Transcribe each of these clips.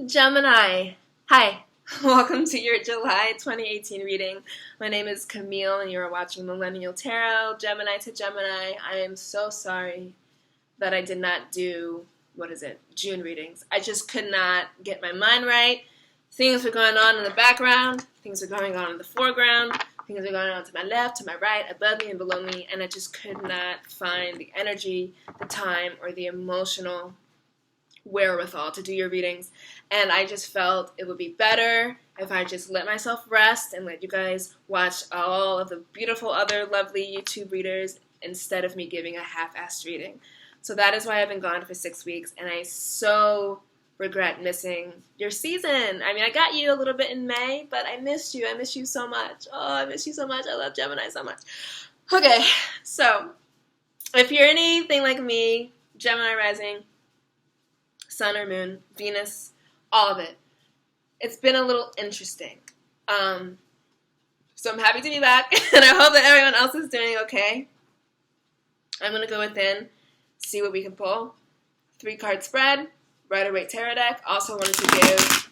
Gemini, hi. Welcome to your July 2018 reading. My name is Camille and you are watching Millennial Tarot, Gemini to Gemini. I am so sorry that I did not do, June readings. I just could not get my mind right. Things were going on in the background, things were going on in the foreground, things were going on to my left, to my right, above me and below me, and I just could not find the energy, the time, or the emotional wherewithal to do your readings, and I just felt it would be better if I just let myself rest and let you guys watch all of the beautiful other lovely YouTube readers instead of me giving a half-assed reading. So that is why I've been gone for 6 weeks, and I so regret missing your season. I mean, I got you a little bit in May, but I missed you. I miss you so much. Oh, I miss you so much. I love Gemini so much. Okay, so if you're anything like me, Gemini rising, Sun or Moon, Venus, all of it. It's been a little interesting. So I'm happy to be back, and I hope that everyone else is doing okay. I'm going to go within, see what we can pull. 3-card spread, Rider-Waite Tarot deck. Also wanted to give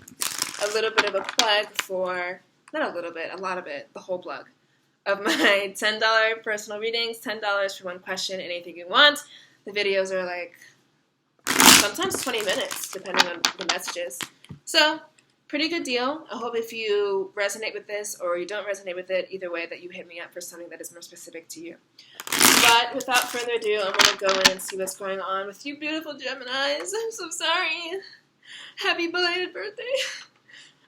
a little bit of a plug for, not a little bit, a lot of it, the whole plug, of my $10 personal readings, $10 for one question, anything you want. The videos are like sometimes 20 minutes, depending on the messages. So, pretty good deal. I hope if you resonate with this or you don't resonate with it, either way, that you hit me up for something that is more specific to you. But without further ado, I'm going to go in and see what's going on with you beautiful Geminis. I'm so sorry. Happy belated birthday.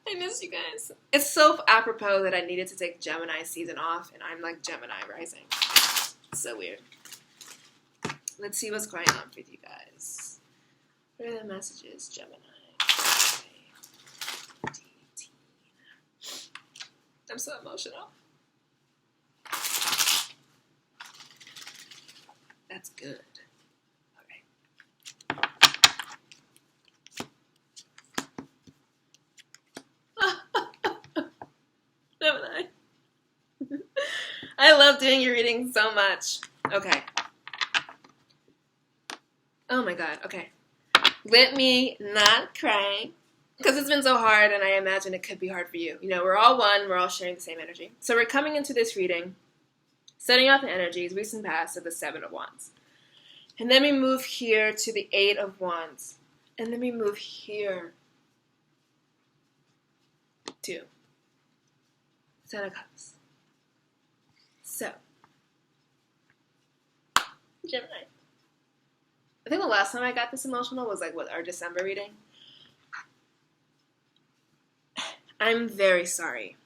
I miss you guys. It's so apropos that I needed to take Gemini season off, and I'm like Gemini rising. So weird. Let's see what's going on with you guys. What are the messages, Gemini? I'm so emotional. That's good. Okay. Gemini. I love doing your readings so much. Okay. Oh my god, okay. Let me not cry, because it's been so hard, and I imagine it could be hard for you. You know, we're all one, we're all sharing the same energy. So we're coming into this reading, setting out the energies, recent past of the 7 of Wands. And then we move here to the 8 of Wands. And then we move here to 10 of Cups. So, Gemini. I think the last time I got this emotional was like our December reading. I'm very sorry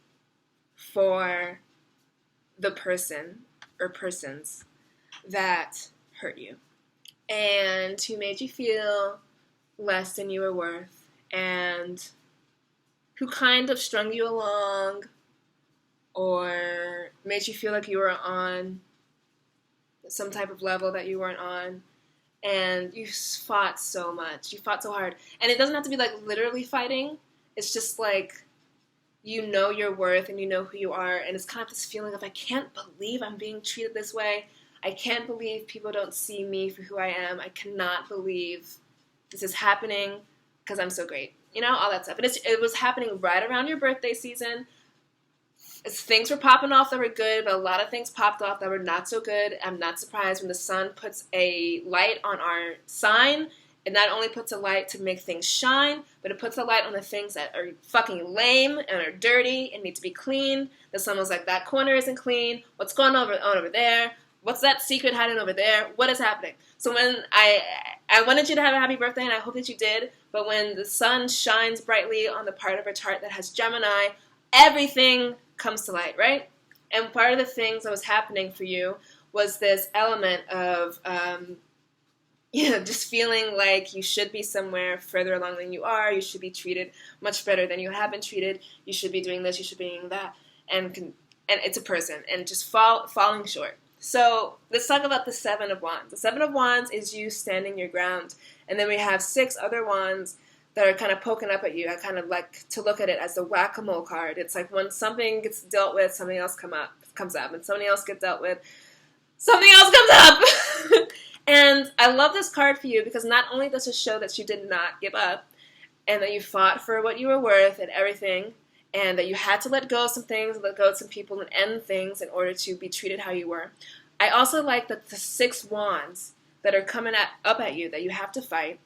for the person or persons that hurt you and who made you feel less than you were worth and who kind of strung you along or made you feel like you were on some type of level that you weren't on. And you fought so much. You fought so hard. And it doesn't have to be like literally fighting. It's just like you know your worth and you know who you are. And it's kind of this feeling of, I can't believe I'm being treated this way. I can't believe people don't see me for who I am. I cannot believe this is happening because I'm so great. You know, all that stuff. And it was happening right around your birthday season. Things were popping off that were good, but a lot of things popped off that were not so good. I'm not surprised when the sun puts a light on our sign. It not only puts a light to make things shine, but it puts a light on the things that are fucking lame and are dirty and need to be cleaned. The sun was like, that corner isn't clean. What's going on over there? What's that secret hiding over there? What is happening? So when I wanted you to have a happy birthday, and I hope that you did, but when the sun shines brightly on the part of a chart that has Gemini, everything comes to light, right? And part of the things that was happening for you was this element of, just feeling like you should be somewhere further along than you are. You should be treated much better than you have been treated. You should be doing this. You should be doing that. And it's a person, and just falling short. So let's talk about the 7 of Wands. The 7 of Wands is you standing your ground, and then we have 6 other wands that are kind of poking up at you. I kind of like to look at it as the whack-a-mole card. It's like when something gets dealt with, something else comes up, and something else gets dealt with, something else comes up. And I love this card for you because not only does it show that you did not give up, and that you fought for what you were worth and everything, and that you had to let go of some things, let go of some people, and end things in order to be treated how you were. I also like that the 6 wands that are coming up at you that you have to fight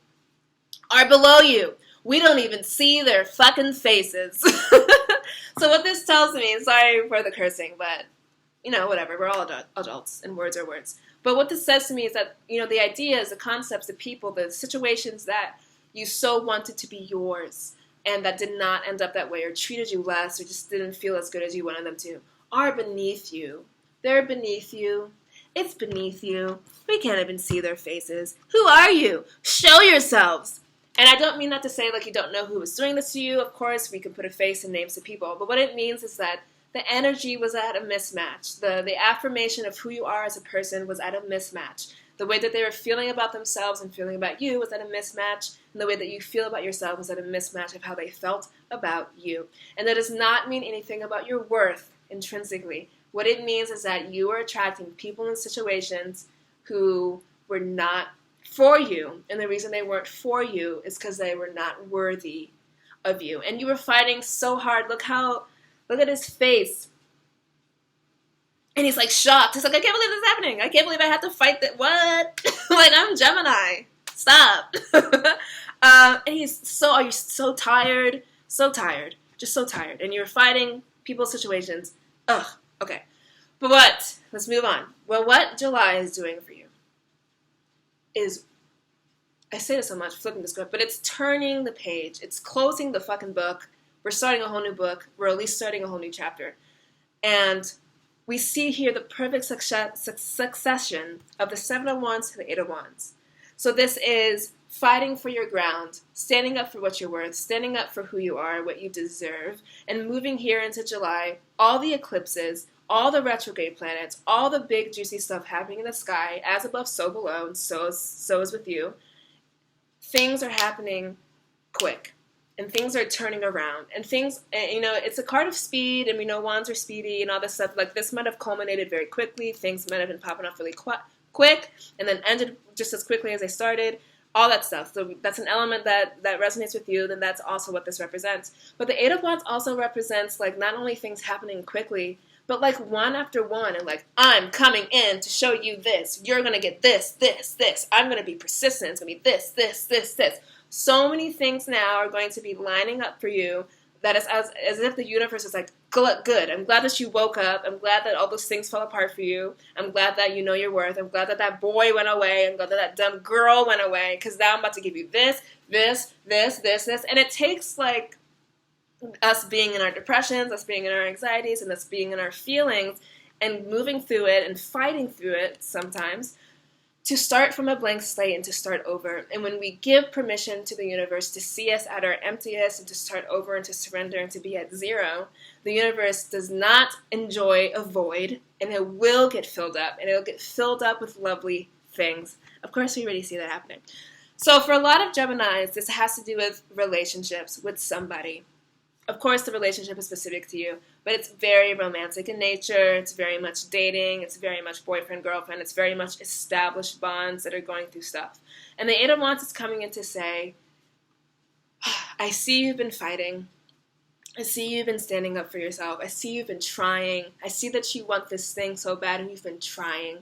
are below you. We don't even see their fucking faces. So what this tells me, sorry for the cursing, but, whatever. We're all adults, and words are words. But what this says to me is that, the ideas, the concepts, the people, the situations that you so wanted to be yours and that did not end up that way or treated you less or just didn't feel as good as you wanted them to are beneath you. They're beneath you. It's beneath you. We can't even see their faces. Who are you? Show yourselves. And I don't mean that to say like you don't know who was doing this to you. Of course, we can put a face and names to people. But what it means is that the energy was at a mismatch. The affirmation of who you are as a person was at a mismatch. The way that they were feeling about themselves and feeling about you was at a mismatch. And the way that you feel about yourself was at a mismatch of how they felt about you. And that does not mean anything about your worth intrinsically. What it means is that you are attracting people and situations who were not for you. And the reason they weren't for you is because they were not worthy of you. And you were fighting so hard. Look at his face. And he's like shocked. He's like, I can't believe this is happening. I can't believe I had to fight that. What? Like, I'm Gemini. Stop. And are you so tired? So tired. Just so tired. And you're fighting people's situations. Ugh. Okay. But let's move on. Well, what July is doing for you is, I say this so much, flipping the script, but it's turning the page. It's closing the fucking book. We're starting a whole new book. We're at least starting a whole new chapter. And we see here the perfect succession of the 7 of Wands to the 8 of Wands. So this is fighting for your ground, standing up for what you're worth, standing up for who you are, what you deserve, and moving here into July, all the eclipses, all the retrograde planets, all the big juicy stuff happening in the sky, as above, so below, and so is with you. Things are happening quick. And things are turning around. And things, it's a card of speed, and we know wands are speedy and all this stuff. Like, this might have culminated very quickly. Things might have been popping off really quick, and then ended just as quickly as they started. All that stuff. So that's an element that resonates with you. Then that's also what this represents. But the 8 of Wands also represents, like, not only things happening quickly, but, like, one after one. And, like, I'm coming in to show you this. You're going to get this, this, this. I'm going to be persistent. It's going to be this, this, this, this. So many things now are going to be lining up for you that is as if the universe is like, good. I'm glad that you woke up. I'm glad that all those things fell apart for you. I'm glad that you know your worth. I'm glad that that boy went away. I'm glad that that dumb girl went away, because now I'm about to give you this, this, this, this, this. And it takes, like, us being in our depressions, us being in our anxieties, and us being in our feelings and moving through it and fighting through it sometimes, to start from a blank slate and to start over. And when we give permission to the universe to see us at our emptiest and to start over and to surrender and to be at zero, the universe does not enjoy a void, and it will get filled up, and it'll get filled up with lovely things. Of course, we already see that happening. So for a lot of Geminis, this has to do with relationships with somebody. Of course, the relationship is specific to you, but it's very romantic in nature. It's very much dating. It's very much boyfriend, girlfriend. It's very much established bonds that are going through stuff. And the 8 of Wands is coming in to say, I see you've been fighting. I see you've been standing up for yourself. I see you've been trying. I see that you want this thing so bad, and you've been trying.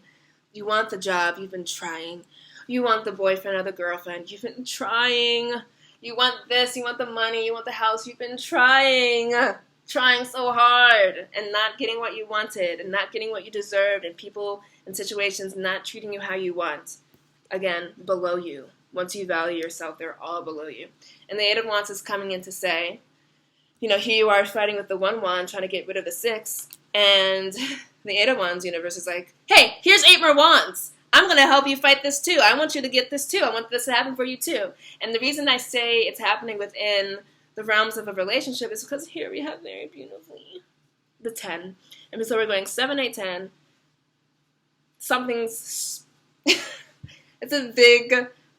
You want the job. You've been trying. You want the boyfriend or the girlfriend. You've been trying. You want this, you want the money, you want the house. You've been trying so hard, and not getting what you wanted, and not getting what you deserved, and people and situations not treating you how you want. Again, below you. Once you value yourself, they're all below you. And the 8 of Wands is coming in to say, here you are fighting with the 1 wand, trying to get rid of the 6, and the 8 of Wands universe is like, hey, here's 8 more wands. I'm going to help you fight this too. I want you to get this too. I want this to happen for you too. And the reason I say it's happening within the realms of a relationship is because here we have very beautifully the 10. And so we're going 7, 8, 10. Something's... It's a big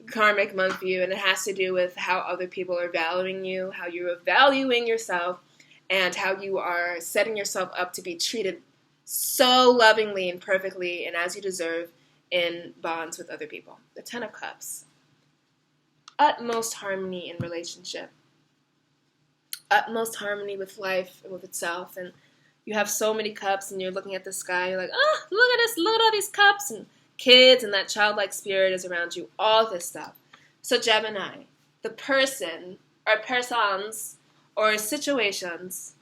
karmic month for you, and it has to do with how other people are valuing you, how you're valuing yourself, and how you are setting yourself up to be treated so lovingly and perfectly and as you deserve in bonds with other people. The 10 of Cups. Utmost harmony in relationship. utmost harmony with life and with itself, and you have so many cups, and you're looking at the sky, you're like, oh, look at this, look at all these cups, and kids, and that childlike spirit is around you, all this stuff. So Gemini, the person, or persons, or situations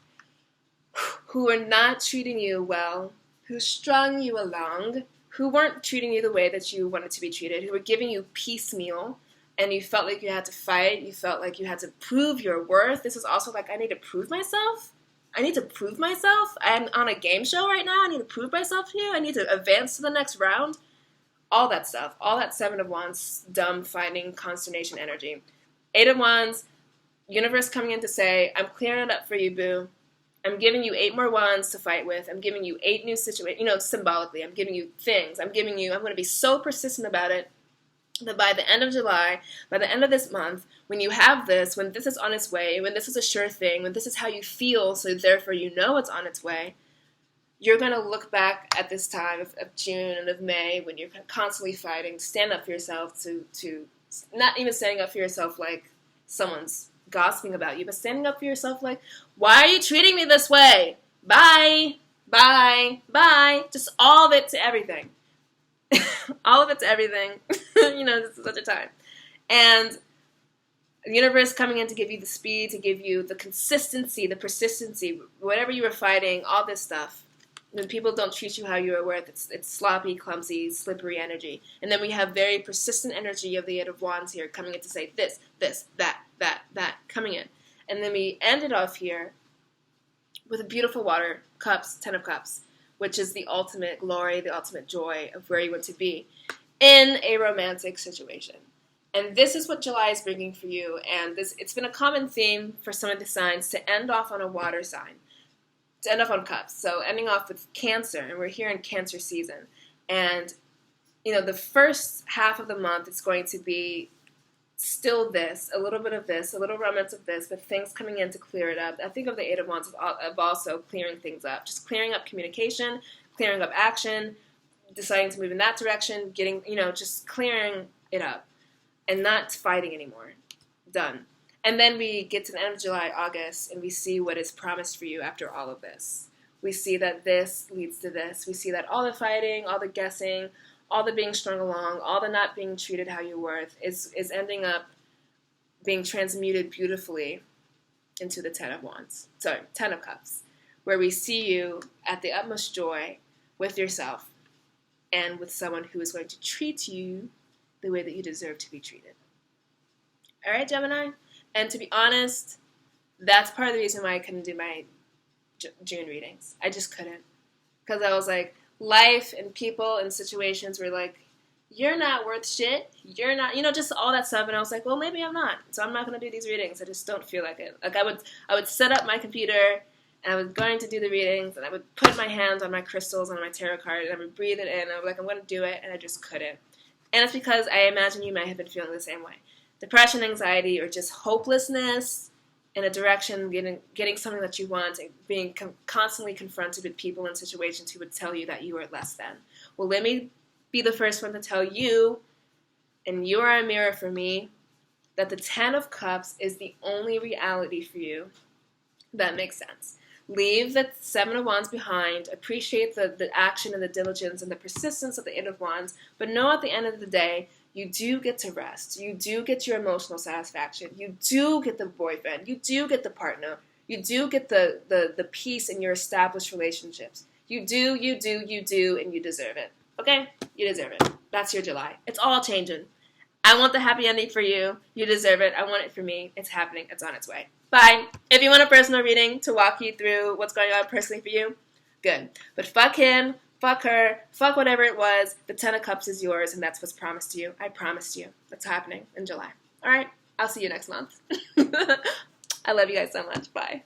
who are not treating you well, who strung you along, who weren't treating you the way that you wanted to be treated, who were giving you piecemeal, and you felt like you had to fight, you felt like you had to prove your worth. This is also like, I need to prove myself. I need to prove myself. I'm on a game show right now. I need to prove myself to you. I need to advance to the next round. All that stuff. All that Seven of Wands, dumb, fighting, consternation energy. Eight of Wands, universe coming in to say, I'm clearing it up for you, boo. I'm giving you 8 more wands to fight with. I'm giving you 8 new situations, symbolically. I'm giving you things. I'm going to be so persistent about it that by the end of July, by the end of this month, when you have this, when this is on its way, when this is a sure thing, when this is how you feel, so therefore you know it's on its way, you're going to look back at this time of June and of May when you're constantly fighting, stand up for yourself to not even standing up for yourself like someone's gossiping about you, but standing up for yourself like, why are you treating me this way? Bye, bye, bye. Just all of it to everything. All of it to everything. This is such a time. And the universe coming in to give you the speed, to give you the consistency, the persistency, whatever you were fighting, all this stuff. When people don't treat you how you are worth, it's sloppy, clumsy, slippery energy. And then we have very persistent energy of the Eight of Wands here coming in to say this, that, coming in. And then we end it off here with a beautiful water, cups, 10 of Cups, which is the ultimate glory, the ultimate joy of where you want to be in a romantic situation. And this is what July is bringing for you. And it's been a common theme for some of the signs to end off on a water sign, to end off on Cups. So ending off with Cancer, and we're here in Cancer season. And, the first half of the month is going to be still this, a little bit of this, a little romance of this, but things coming in to clear it up. I think of the Eight of Wands of also clearing things up, just clearing up communication, clearing up action, deciding to move in that direction, getting, just clearing it up and not fighting anymore. Done. And then we get to the end of July, August, and we see what is promised for you after all of this. We see that this leads to this. We see that all the fighting, all the guessing, all the being strung along, all the not being treated how you're worth is ending up being transmuted beautifully into the 10 of Cups, where we see you at the utmost joy with yourself and with someone who is going to treat you the way that you deserve to be treated. All right, Gemini? And to be honest, that's part of the reason why I couldn't do my June readings. I just couldn't. Because I was like, life and people and situations were like, you're not worth shit. You're not, just all that stuff. And I was like, well, maybe I'm not. So I'm not going to do these readings. I just don't feel like it. Like I would set up my computer and I was going to do the readings and I would put my hands on my crystals on my tarot card and I would breathe it in. And I was like, I'm going to do it. And I just couldn't. And it's because I imagine you might have been feeling the same way. Depression, anxiety, or just hopelessness in a direction, getting something that you want, and being constantly confronted with people and situations who would tell you that you are less than. Well, let me be the first one to tell you, and you are a mirror for me, that the 10 of Cups is the only reality for you that makes sense. Leave the 7 of Wands behind, appreciate the action and the diligence and the persistence of the 8 of Wands, but know at the end of the day, you do get to rest. You do get your emotional satisfaction. You do get the boyfriend. You do get the partner. You do get the peace in your established relationships. You do, and you deserve it. Okay? You deserve it. That's your July. It's all changing. I want the happy ending for you. You deserve it. I want it for me. It's happening. It's on its way. Bye. If you want a personal reading to walk you through what's going on personally for you, good. But fuck him. Fuck her, fuck whatever it was, the 10 of Cups is yours, and that's what's promised to you. I promised you. That's happening in July. All right? I'll see you next month. I love you guys so much. Bye.